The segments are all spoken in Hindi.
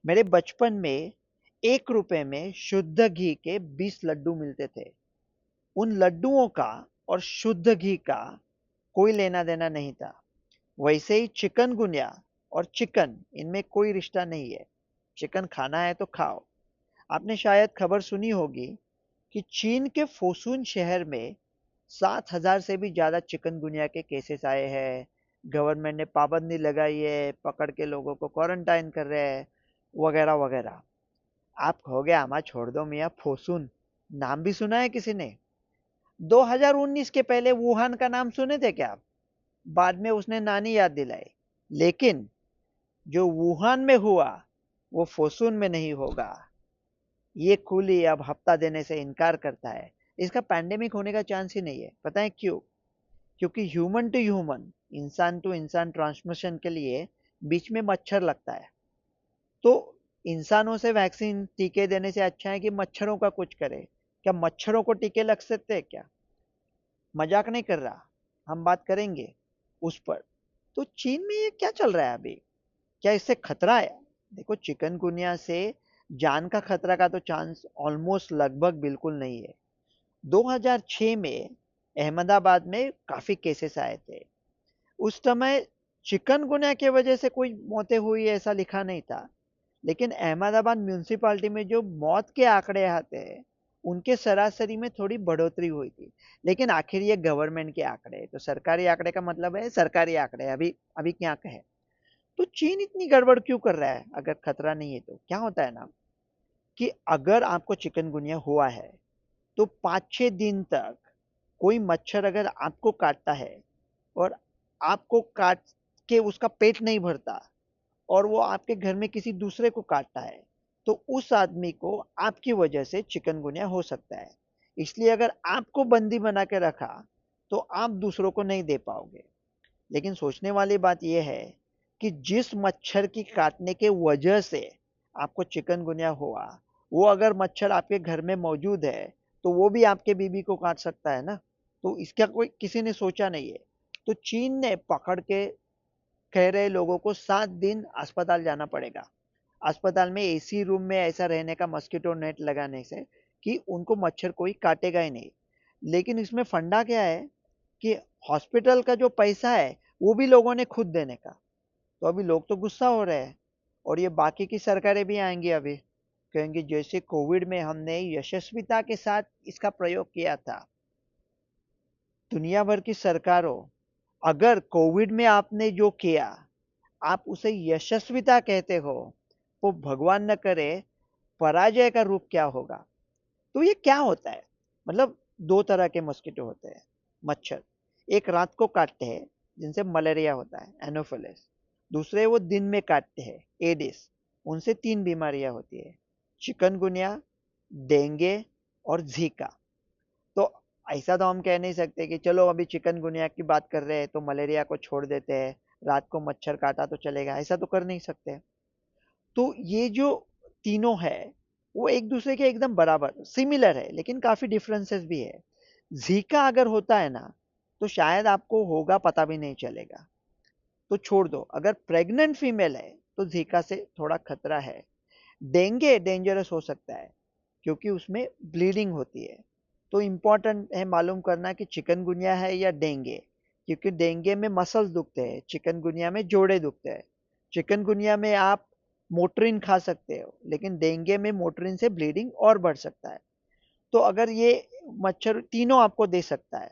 मेरे बचपन में 1 रुपए में शुद्ध घी के 20 लड्डू मिलते थे। उन लड्डुओं का और शुद्ध घी का कोई लेना देना नहीं था। वैसे ही चिकनगुनिया और चिकन, इनमें कोई रिश्ता नहीं है। चिकन खाना है तो खाओ। आपने शायद खबर सुनी होगी कि चीन के फोसुन शहर में 7,000 से भी ज्यादा चिकनगुनिया के केसेस आए हैं। गवर्नमेंट ने पाबंदी लगाई है, पकड़ के लोगों को क्वारंटाइन कर रहे हैं, वगैरह वगैरह। आप कहोगे आमा छोड़ दो मियाँ, फोसुन नाम भी सुना है किसी ने? 2019 के पहले वुहान का नाम सुने थे क्या आप? बाद में उसने नानी याद दिलाई। लेकिन जो वुहान में हुआ वो फोसुन में नहीं होगा। ये कुली अब हफ्ता देने से इनकार करता है। इसका पैंडेमिक होने का चांस ही नहीं है। पता है क्यों? क्योंकि ह्यूमन टू ह्यूमन, इंसान टू इंसान ट्रांसमिशन के लिए बीच में मच्छर लगता है। तो इंसानों से वैक्सीन टीके देने से अच्छा है कि मच्छरों का कुछ करे। क्या मच्छरों को टीके लग सकते हैं क्या? मजाक नहीं कर रहा, हम बात करेंगे उस पर। तो चीन में ये क्या चल रहा है अभी? क्या इससे खतरा है? देखो, चिकनगुनिया से जान का खतरा का तो चांस ऑलमोस्ट लगभग बिल्कुल नहीं है। 2006 में अहमदाबाद में काफी केसेस आए थे। उस समय चिकनगुनिया की वजह से कोई मौतें हुई ऐसा लिखा नहीं था। लेकिन अहमदाबाद म्यूनिसिपालिटी में जो मौत के आंकड़े आते हैं, उनके सरासरी में थोड़ी बढ़ोतरी हुई थी। लेकिन आखिर ये गवर्नमेंट के आंकड़े, तो सरकारी आंकड़े का मतलब है सरकारी आंकड़े। अभी अभी क्या कहे। तो चीन इतनी गड़बड़ क्यों कर रहा है? अगर खतरा नहीं है तो क्या होता है ना, कि अगर आपको चिकनगुनिया हुआ है तो 5-6 दिन तक कोई मच्छर अगर आपको काटता है और आपको काट के उसका पेट नहीं भरता, और वो आपके घर में किसी दूसरे को काटता है, तो उस आदमी को आपकी वजह से चिकनगुनिया हो सकता है। इसलिए अगर आपको बंदी बना के रखा तो आप दूसरों को नहीं दे पाओगे। लेकिन सोचने वाली बात यह है कि जिस मच्छर की काटने के वजह से आपको चिकनगुनिया हुआ, वो अगर मच्छर आपके घर में मौजूद है तो वो भी आपके बीबी को काट सकता है ना। तो इसका कोई किसी ने सोचा नहीं है। तो चीन ने पकड़ के कह रहे लोगों को 7 दिन अस्पताल जाना पड़ेगा। अस्पताल में एसी रूम में ऐसा रहने का, मस्कीटो नेट लगाने से कि उनको मच्छर कोई काटेगा ही नहीं। लेकिन इसमें फंडा क्या है कि हॉस्पिटल का जो पैसा है वो भी लोगों ने खुद देने का। तो अभी लोग तो गुस्सा हो रहे हैं, और ये बाकी की सरकारें भी आएंगी अभी, कहेंगे जैसे कोविड में हमने यशस्विता के साथ इसका प्रयोग किया था। दुनिया भर की सरकारों, अगर कोविड में आपने जो किया आप उसे यशस्विता कहते हो, वो भगवान न करे पराजय का रूप क्या होगा। तो ये क्या होता है? मतलब दो तरह के मस्किटो होते हैं, मच्छर। एक रात को काटते हैं जिनसे मलेरिया होता है, एनोफिलिस। दूसरे वो दिन में काटते हैं, एडिस। उनसे 3 बीमारियां होती है, चिकनगुनिया, डेंगू और जीका। तो ऐसा तो हम कह नहीं सकते कि चलो अभी चिकनगुनिया की बात कर रहे हैं तो मलेरिया को छोड़ देते हैं, रात को मच्छर काटा तो चलेगा, ऐसा तो कर नहीं सकते। तो ये जो तीनों है वो एक दूसरे के एकदम बराबर सिमिलर है, लेकिन काफी डिफरेंसेस भी है। जीका अगर होता है ना तो शायद आपको होगा पता भी नहीं चलेगा। तो छोड़ दो, अगर प्रेग्नेंट फीमेल है तो जीका से थोड़ा खतरा है। डेंगू डेंजरस हो सकता है क्योंकि उसमें ब्लीडिंग होती है। तो इम्पोर्टेंट है मालूम करना कि चिकनगुनिया है या डेंगू। क्योंकि डेंगू में मसल्स दुखते हैं, चिकनगुनिया में जोड़े दुखते हैं। चिकनगुनिया में आप मोटरिन खा सकते हो, लेकिन डेंगू में मोटरिन से ब्लीडिंग और बढ़ सकता है। तो अगर ये मच्छर तीनों आपको दे सकता है,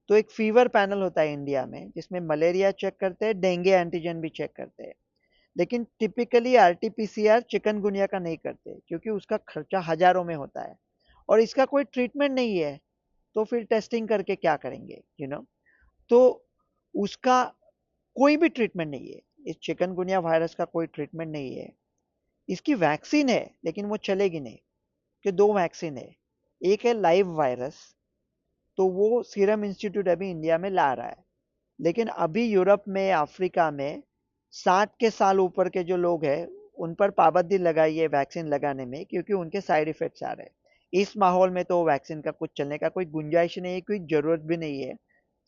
तो एक फीवर पैनल होता है इंडिया में जिसमें मलेरिया चेक करते हैं, डेंगू एंटीजन भी चेक करते हैं। लेकिन टिपिकली आरटीपीसीआर चिकनगुनिया का नहीं करते क्योंकि उसका खर्चा हजारों में होता है और इसका कोई ट्रीटमेंट नहीं है। तो फिर टेस्टिंग करके क्या करेंगे, तो उसका कोई भी ट्रीटमेंट नहीं है। इस चिकनगुनिया वायरस का कोई ट्रीटमेंट नहीं है। इसकी वैक्सीन है लेकिन वो चलेगी नहीं, कि दो वैक्सीन है। एक है लाइव वायरस, तो वो सीरम इंस्टीट्यूट अभी इंडिया में ला रहा है। लेकिन अभी यूरोप में, अफ्रीका में 60 के साल ऊपर के जो लोग हैं उन पर पाबंदी लगाई है वैक्सीन लगाने में, क्योंकि उनके साइड इफेक्ट्स आ रहे हैं। इस माहौल में तो वैक्सीन का कुछ चलने का कोई गुंजाइश नहीं है, कोई जरूरत भी नहीं है।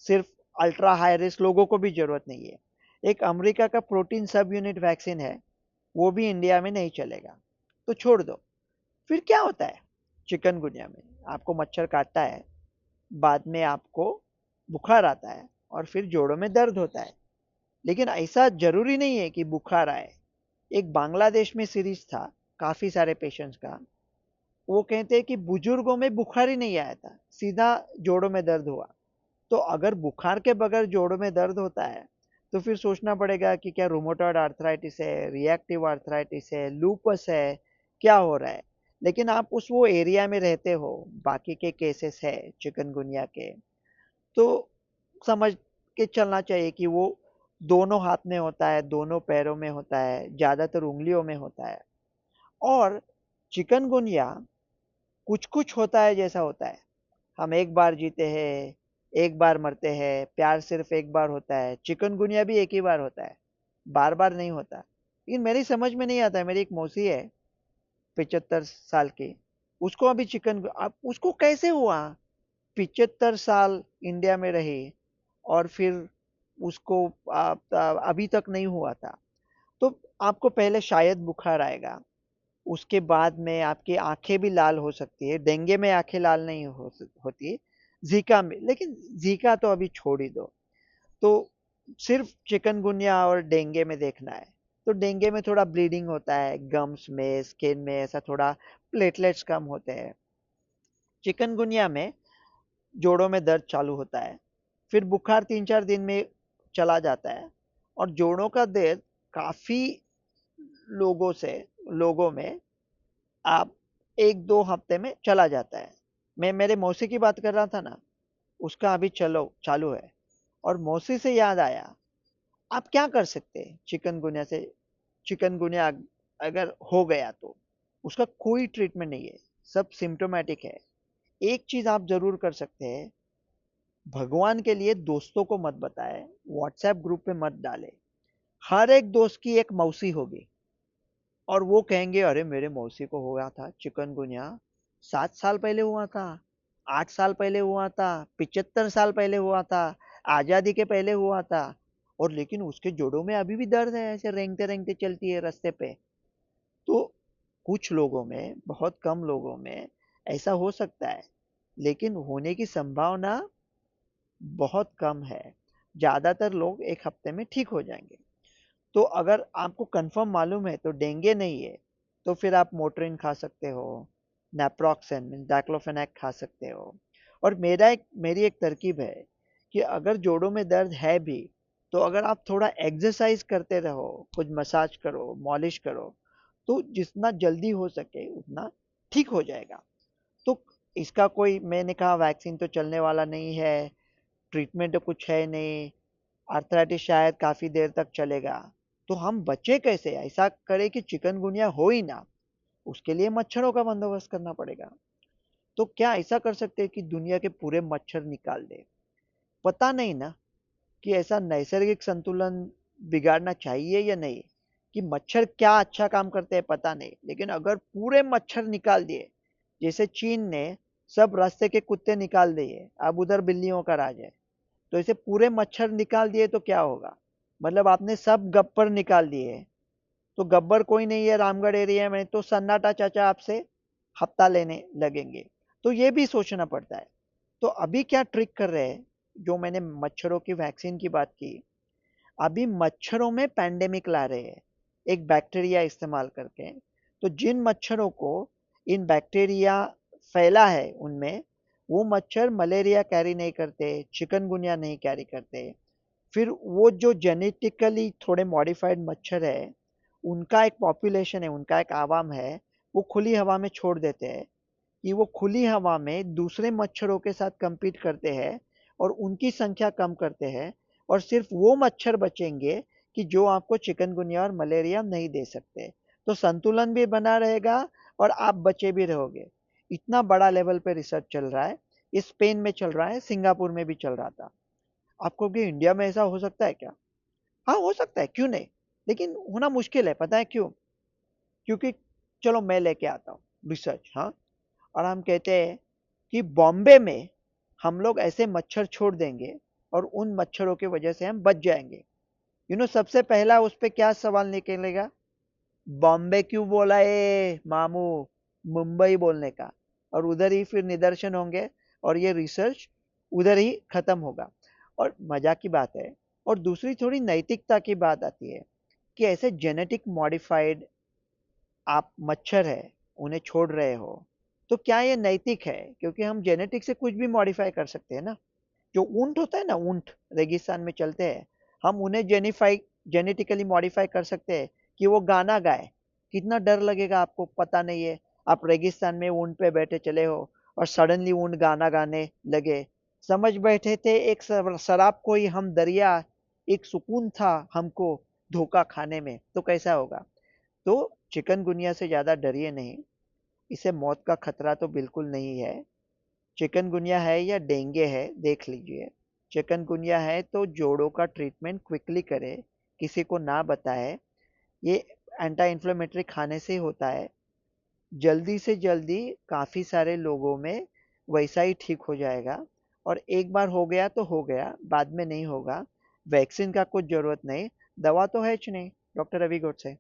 सिर्फ अल्ट्रा हाई रिस्क लोगों को भी जरूरत नहीं है। एक अमेरिका का प्रोटीन सब यूनिट वैक्सीन है, वो भी इंडिया में नहीं चलेगा, तो छोड़ दो। फिर क्या होता है चिकनगुनिया में? आपको मच्छर काटता है, बाद में आपको बुखार आता है और फिर जोड़ों में दर्द होता है। लेकिन ऐसा जरूरी नहीं है कि बुखार आए। एक बांग्लादेश में सीरीज था काफी सारे पेशेंट्स का, वो कहते हैं कि बुजुर्गों में बुखार ही नहीं आया था, सीधा जोड़ों में दर्द हुआ। तो अगर बुखार के बगैर जोड़ों में दर्द होता है तो फिर सोचना पड़ेगा कि क्या रूमेटॉइड आर्थराइटिस है, रिएक्टिव आर्थराइटिस है, लूपस है, क्या हो रहा है। लेकिन आप उस वो एरिया में रहते हो, बाकी के केसेस है चिकनगुनिया के, तो समझ के चलना चाहिए कि वो दोनों हाथ में होता है, दोनों पैरों में होता है, ज्यादातर उंगलियों में होता है। और चिकनगुनिया कुछ कुछ होता है जैसा होता है। हम एक बार जीते हैं, एक बार मरते हैं, प्यार सिर्फ एक बार होता है, चिकनगुनिया भी एक ही बार होता है, बार बार नहीं होता। लेकिन मेरी समझ में नहीं आता है, मेरी एक मौसी है 75 साल की, उसको अभी चिकन, अब उसको कैसे हुआ? 75 साल इंडिया में रही और फिर उसको अभी तक नहीं हुआ था। तो आपको पहले शायद बुखार आएगा, उसके बाद में आपकी आंखें भी लाल हो सकती है। डेंगू में आंखें लाल नहीं होती, जीका में। लेकिन जीका तो अभी छोड़ ही दो, तो सिर्फ चिकनगुनिया और डेंगू में देखना है। तो डेंगू में थोड़ा ब्लीडिंग होता है, गम्स में, स्किन में, ऐसा थोड़ा प्लेटलेट्स कम होते हैं। चिकनगुनिया में जोड़ों में दर्द चालू होता है, फिर बुखार 3-4 दिन में चला जाता है, और जोड़ों का दर्द काफी लोगों में आप 1-2 हफ्ते में चला जाता है। मैं मेरे मौसी की बात कर रहा था ना, उसका अभी चलो चालू है। और मौसी से याद आया, आप क्या कर सकते हैं चिकनगुनिया से? चिकनगुनिया अगर हो गया तो उसका कोई ट्रीटमेंट नहीं है, सब सिम्टोमेटिक है। एक चीज आप जरूर कर सकते हैं, भगवान के लिए दोस्तों को मत बताएं, व्हाट्सएप ग्रुप पे मत डालें। हर एक दोस्त की एक मौसी होगी, और वो कहेंगे अरे मेरे मौसी को हो गया था चिकनगुनिया, 7 साल पहले हुआ था, 8 साल पहले हुआ था, 75 साल पहले हुआ था, आजादी के पहले हुआ था, और लेकिन उसके जोड़ों में अभी भी दर्द है, ऐसे रेंगते रेंगते चलती है रास्ते पे। तो कुछ लोगों में, बहुत कम लोगों में ऐसा हो सकता है, लेकिन होने की संभावना बहुत कम है। ज्यादातर लोग एक हफ्ते में ठीक हो जाएंगे। तो अगर आपको कंफर्म मालूम है तो डेंगू नहीं है, तो फिर आप मोटरिन खा सकते हो, नेप्रोक्सेन डाइक्लोफेनेक खा सकते हो। और मेरी एक तरकीब है कि अगर जोड़ों में दर्द है भी, तो अगर आप थोड़ा एक्सरसाइज करते रहो, कुछ मसाज करो, मॉलिश करो, तो जितना जल्दी हो सके उतना ठीक हो जाएगा। तो इसका कोई, मैंने कहा वैक्सीन तो चलने वाला नहीं है, ट्रीटमेंट तो कुछ है नहीं, आर्थराइटिस शायद काफी देर तक चलेगा, तो हम बचे कैसे? ऐसा करें कि चिकनगुनिया हो ही ना, उसके लिए मच्छरों का बंदोबस्त करना पड़ेगा। तो क्या ऐसा कर सकते हैं कि दुनिया के पूरे मच्छर निकाल दे? पता नहीं ना कि ऐसा नैसर्गिक संतुलन बिगाड़ना चाहिए या नहीं, कि मच्छर क्या अच्छा काम करते हैं पता नहीं, लेकिन अगर पूरे मच्छर निकाल दिए, जैसे चीन ने सब रास्ते के कुत्ते निकाल दिए, अब उधर बिल्लियों का राज है, तो ऐसे पूरे मच्छर निकाल दिए तो क्या होगा? मतलब आपने सब गब्बर निकाल दिए, तो गब्बर कोई नहीं है रामगढ़ एरिया में, तो सन्नाटा चाचा आपसे हफ्ता लेने लगेंगे। तो ये भी सोचना पड़ता है। तो अभी क्या ट्रिक कर रहे हैं, जो मैंने मच्छरों की वैक्सीन की बात की, अभी मच्छरों में पैंडेमिक ला रहे हैं एक बैक्टीरिया इस्तेमाल करके। तो जिन मच्छरों को इन बैक्टीरिया फैला है उनमें, वो मच्छर मलेरिया कैरी नहीं करते, चिकनगुनिया नहीं कैरी करते। फिर वो जो जेनेटिकली थोड़े मॉडिफाइड मच्छर है, उनका एक पॉपुलेशन है, उनका एक आवाम है, वो खुली हवा में छोड़ देते हैं, कि वो खुली हवा में दूसरे मच्छरों के साथ compete करते हैं और उनकी संख्या कम करते हैं, और सिर्फ वो मच्छर बचेंगे कि जो आपको चिकनगुनिया और मलेरिया नहीं दे सकते। तो संतुलन भी बना रहेगा और आप बचे भी रहोगे। इतना बड़ा लेवल पे रिसर्च चल रहा है, स्पेन में चल रहा है, सिंगापुर में भी चल रहा था। आपको कि इंडिया में ऐसा हो सकता है क्या? हाँ हो सकता है, क्यों नहीं, लेकिन होना मुश्किल है। पता है क्यों? क्योंकि चलो मैं लेके आता हूँ रिसर्च, हाँ, और हम कहते हैं कि बॉम्बे में हम लोग ऐसे मच्छर छोड़ देंगे और उन मच्छरों की वजह से हम बच जाएंगे। सबसे पहला उस पे क्या सवाल निकलेगा? बॉम्बे क्यों बोला है मामू, मुंबई बोलने का, और उधर ही फिर निदर्शन होंगे और ये रिसर्च उधर ही खत्म होगा। और मजा की बात है, और दूसरी थोड़ी नैतिकता की बात आती है कि ऐसे जेनेटिक मॉडिफाइड आप मच्छर है उन्हें छोड़ रहे हो, तो क्या ये नैतिक है? क्योंकि हम जेनेटिक से कुछ भी मॉडिफाई कर सकते हैं ना। जो ऊंट होता है ना, ऊंट रेगिस्तान में चलते हैं, हम उन्हें जेनेटिकली मॉडिफाई कर सकते हैं कि वो गाना गाए। कितना डर लगेगा आपको पता नहीं है। आप रेगिस्तान में ऊंट पे बैठे चले हो और सडनली ऊंट गाना गाने लगे, समझ बैठे थे एक शराब को ही हम दरिया, एक सुकून था हमको धोखा खाने में, तो कैसा होगा? तो चिकनगुनिया से ज्यादा डरिए नहीं, इसे मौत का खतरा तो बिल्कुल नहीं है। चिकनगुनिया है या डेंगू है देख लीजिए। चिकनगुनिया है तो जोड़ों का ट्रीटमेंट क्विकली करें, किसी को ना बताए। ये एंटी इन्फ्लेमेटरी खाने से होता है, जल्दी से जल्दी काफ़ी सारे लोगों में वैसा ही ठीक हो जाएगा। और एक बार हो गया तो हो गया, बाद में नहीं होगा। वैक्सीन का कुछ ज़रूरत नहीं, दवा तो है नहीं। डॉक्टर रवि गोड से।